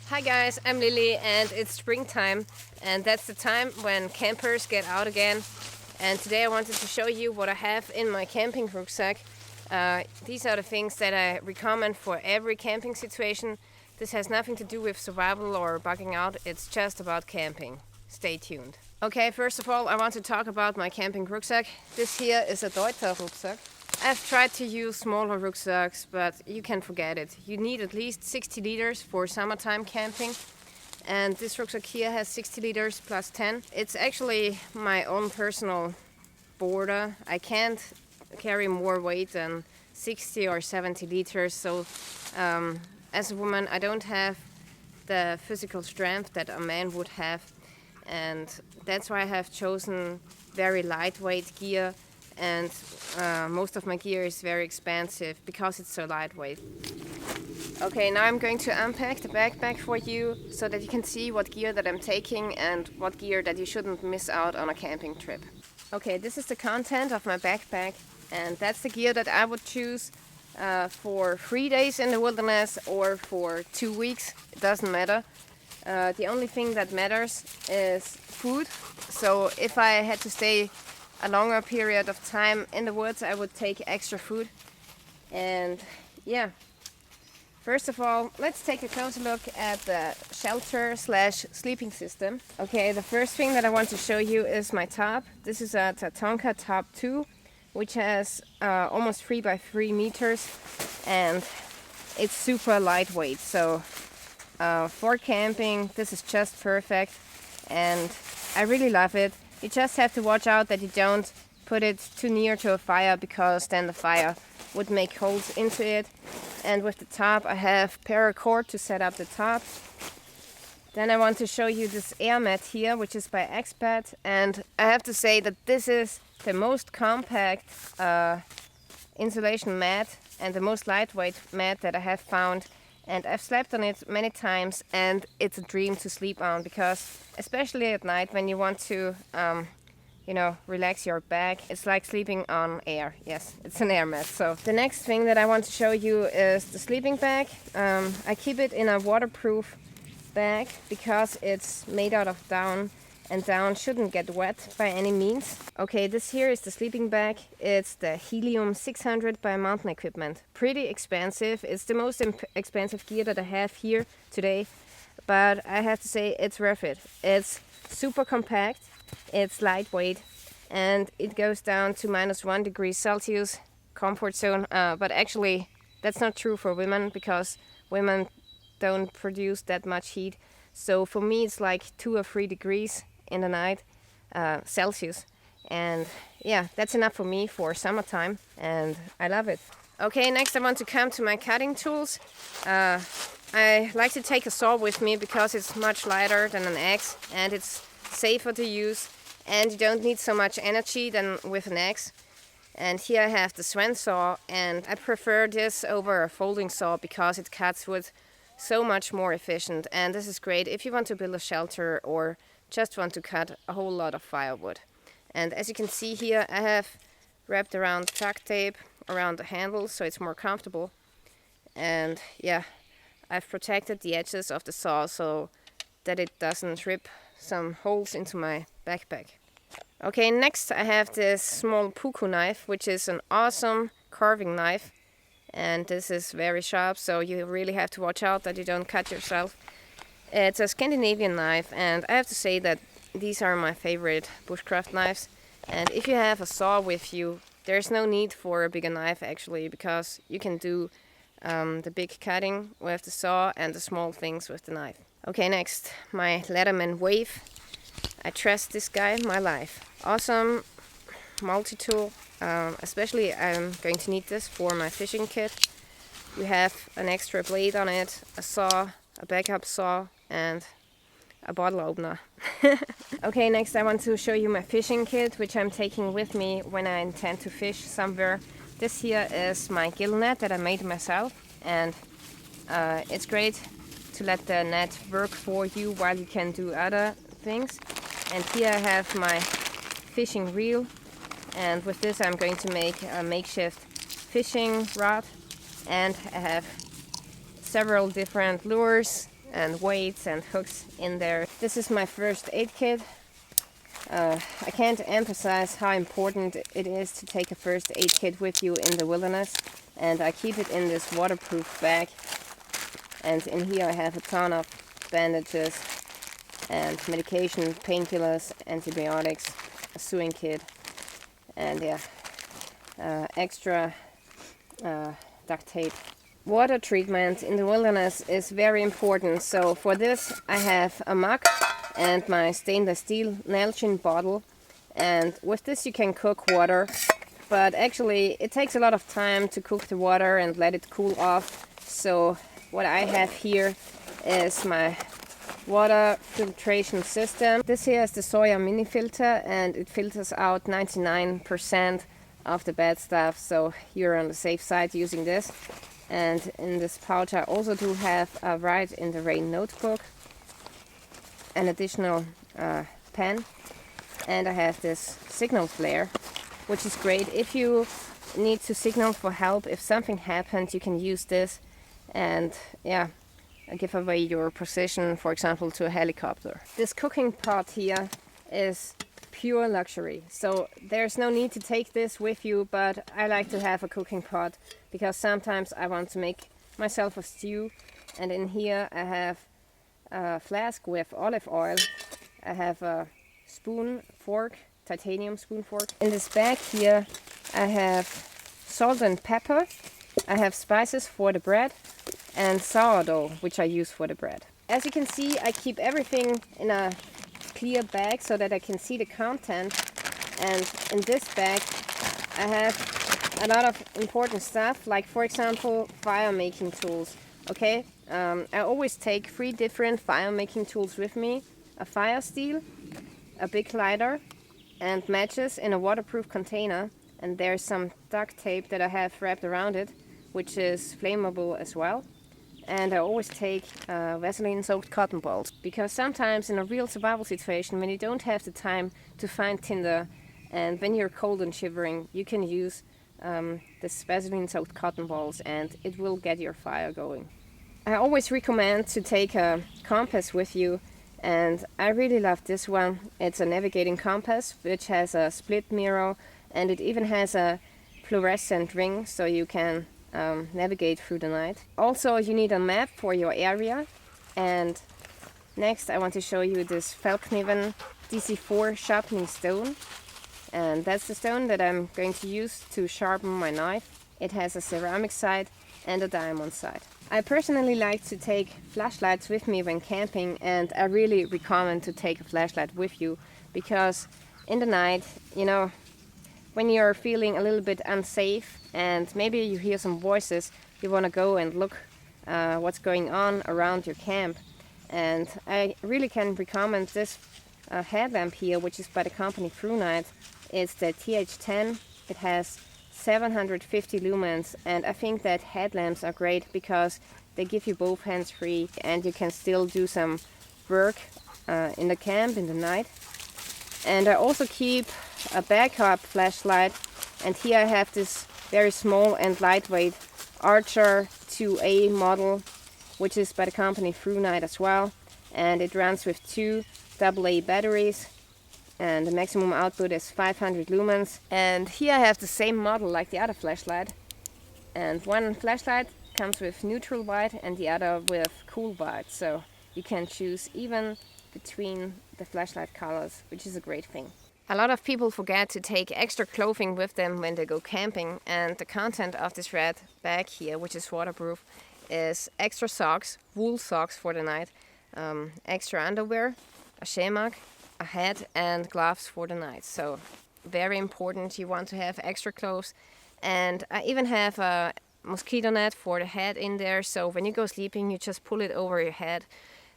Hi guys, I'm Lilly and it's springtime and that's the time when campers get out again. And today I wanted to show you what I have in my camping rucksack. These are the things that I recommend for every camping situation. This has nothing to do with survival or bugging out, it's just about camping. Stay tuned. Okay, first of all I want to talk about my camping rucksack. This here is a Deuter rucksack. I've tried to use smaller rucksacks, but you can forget it. You need at least 60 liters for summertime camping. And this rucksack here has 60 liters plus 10. It's actually my own personal border. I can't carry more weight than 60 or 70 liters. So as a woman, I don't have the physical strength that a man would have. And that's why I have chosen very lightweight gear. And most of my gear is very expensive because it's so lightweight. Okay, now I'm going to unpack the backpack for you so that you can see what gear that I'm taking and what gear that you shouldn't miss out on a camping trip. Okay, this is the content of my backpack and that's the gear that I would choose for 3 days in the wilderness or for 2 weeks. It doesn't matter. The only thing that matters is food. So if I had to stay a longer period of time in the woods, I would take extra food. And yeah, first of all, let's take a closer look at the shelter slash sleeping system. Okay, the first thing that I want to show you is my top. This is a Tatonka Top 2, which has almost 3 by 3 meters and it's super lightweight. So for camping, this is just perfect and I really love it. You just have to watch out that you don't put it too near to a fire because then the fire would make holes into it. And with the top I have paracord to set up the top. Then I want to show you this air mat here, which is by Expat, and I have to say that this is the most compact insulation mat and the most lightweight mat that I have found. And I've slept on it many times and it's a dream to sleep on because especially at night when you want to, relax your back, it's like sleeping on air. Yes, it's an air mat. So the next thing that I want to show you is the sleeping bag. I keep it in a waterproof bag because it's made out of down and down shouldn't get wet by any means. Okay, this here is the sleeping bag. It's the Helium 600 by Mountain Equipment. Pretty expensive. It's the most expensive gear that I have here today, but I have to say it's worth it. It's super compact, it's lightweight, and it goes down to -1 degree Celsius comfort zone. But actually, that's not true for women because women don't produce that much heat. So for me, it's like 2 or 3 degrees in the night Celsius, and yeah, that's enough for me for summertime and I love it. Okay, next I want to come to my cutting tools. I like to take a saw with me because it's much lighter than an axe and it's safer to use and you don't need so much energy than with an axe. And here I have the Swen saw and I prefer this over a folding saw because it cuts wood so much more efficient, and this is great if you want to build a shelter or just want to cut a whole lot of firewood. And as you can see here, I have wrapped around duct tape around the handle so it's more comfortable. And yeah, I've protected the edges of the saw so that it doesn't rip some holes into my backpack. Okay, next I have this small puku knife, which is an awesome carving knife. And this is very sharp, so you really have to watch out that you don't cut yourself. It's a Scandinavian knife, and I have to say that these are my favorite bushcraft knives. And if you have a saw with you, there's no need for a bigger knife actually, because you can do the big cutting with the saw and the small things with the knife. Okay, next, my Leatherman Wave. I trust this guy my life. Awesome multi-tool. Especially I'm going to need this for my fishing kit. We have an extra blade on it, a saw, a backup saw, and a bottle opener. Okay, next I want to show you my fishing kit, which I'm taking with me when I intend to fish somewhere. This here is my gill net that I made myself, and it's great to let the net work for you while you can do other things. And here I have my fishing reel. And with this I'm going to make a makeshift fishing rod, and I have several different lures and weights and hooks in there. This is my first aid kit. I can't emphasize how important it is to take a first aid kit with you in the wilderness, and I keep it in this waterproof bag. And in here I have a ton of bandages and medication, painkillers, antibiotics, a sewing kit, and extra duct tape. Water treatment in the wilderness is very important, so for this I have a mug and my stainless steel Nalgene bottle, and with this you can cook water, but actually it takes a lot of time to cook the water and let it cool off. So what I have here is my water filtration system. This here is the Soya mini filter, and it filters out 99% of the bad stuff, so you're on the safe side using this. And in this pouch I also do have a Write in the Rain notebook, an additional pen, and I have this signal flare, which is great if you need to signal for help. If something happens, you can use this and give away your position, for example, to a helicopter. This cooking pot here is pure luxury, so there's no need to take this with you, but I like to have a cooking pot because sometimes I want to make myself a stew. And in here I have a flask with olive oil. I have a spoon, fork, titanium spoon fork. In this bag here I have salt and pepper. I have spices for the bread and sourdough, which I use for the bread. As you can see, I keep everything in a clear bag so that I can see the content. And in this bag I have a lot of important stuff, like for example fire making tools. Okay, I always take 3 different fire making tools with me: a fire steel, a big lighter, and matches in a waterproof container. And there's some duct tape that I have wrapped around it, which is flammable as well. And I always take Vaseline-soaked cotton balls, because sometimes in a real survival situation, when you don't have the time to find tinder, and when you're cold and shivering, you can use this Vaseline-soaked cotton balls, and it will get your fire going. I always recommend to take a compass with you, and I really love this one. It's a navigating compass, which has a split mirror, and it even has a fluorescent ring, so you can navigate through the night. Also, you need a map for your area. And next I want to show you this Falkniven DC4 sharpening stone, and that's the stone that I'm going to use to sharpen my knife. It has a ceramic side and a diamond side. I personally like to take flashlights with me when camping, and I really recommend to take a flashlight with you, because in the night, you know, when you're feeling a little bit unsafe and maybe you hear some voices, you want to go and look what's going on around your camp. And I really can recommend this headlamp here, which is by the company Night. It's the TH10. It has 750 lumens, and I think that headlamps are great because they give you both hands free and you can still do some work in the camp in the night. And I also keep a backup flashlight, and here I have this very small and lightweight Archer 2A model, which is by the company Night as well, and it runs with 2 AA batteries, and the maximum output is 500 lumens. And here I have the same model like the other flashlight, and one flashlight comes with neutral white and the other with cool white, so you can choose even between the flashlight colors, which is a great thing. A lot of people forget to take extra clothing with them when they go camping, and the content of this red bag here, which is waterproof, is extra socks, wool socks for the night, extra underwear, a shamrock, a hat, and gloves for the night. So very important, you want to have extra clothes. And I even have a mosquito net for the head in there, so when you go sleeping you just pull it over your head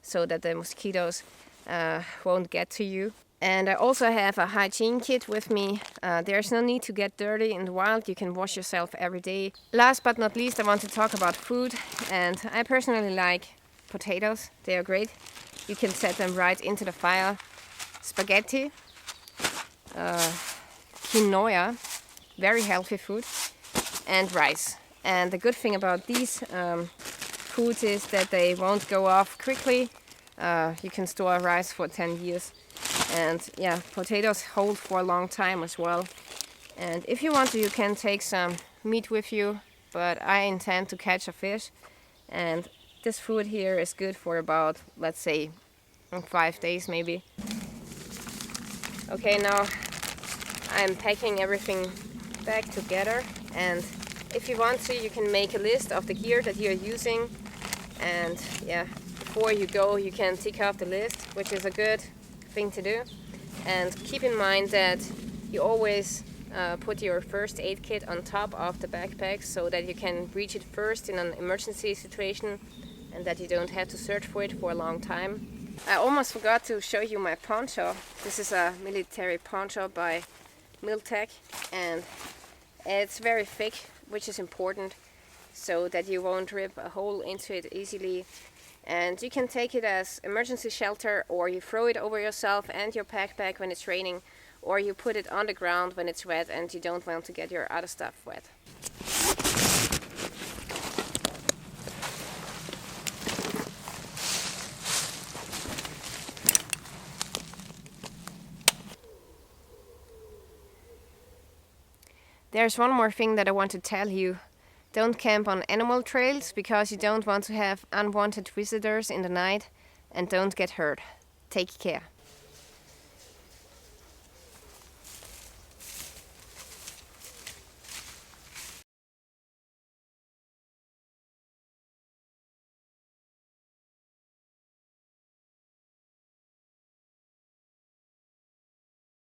so that the mosquitoes won't get to you. And I also have a hygiene kit with me. There's no need to get dirty in the wild. You can wash yourself every day. Last but not least, I want to talk about food. And I personally like potatoes. They are great. You can set them right into the fire. Spaghetti, quinoa, very healthy food, and rice. And the good thing about these food is that they won't go off quickly. You can store rice for 10 years. And yeah, potatoes hold for a long time as well. And if you want to, you can take some meat with you, but I intend to catch a fish. And this food here is good for about, let's say, 5 days maybe. Okay, now I'm packing everything back together, and if you want to, you can make a list of the gear that you're using, and yeah, before you go you can tick off the list, which is a good thing to do. And keep in mind that you always put your first aid kit on top of the backpack so that you can reach it first in an emergency situation and that you don't have to search for it for a long time. I almost forgot to show you my poncho. This is a military poncho by Miltech, and it's very thick, which is important so that you won't rip a hole into it easily. And you can take it as emergency shelter, or you throw it over yourself and your backpack when it's raining, or you put it on the ground when it's wet and you don't want to get your other stuff wet. There's one more thing that I want to tell you. Don't camp on animal trails because you don't want to have unwanted visitors in the night, and don't get hurt. Take care.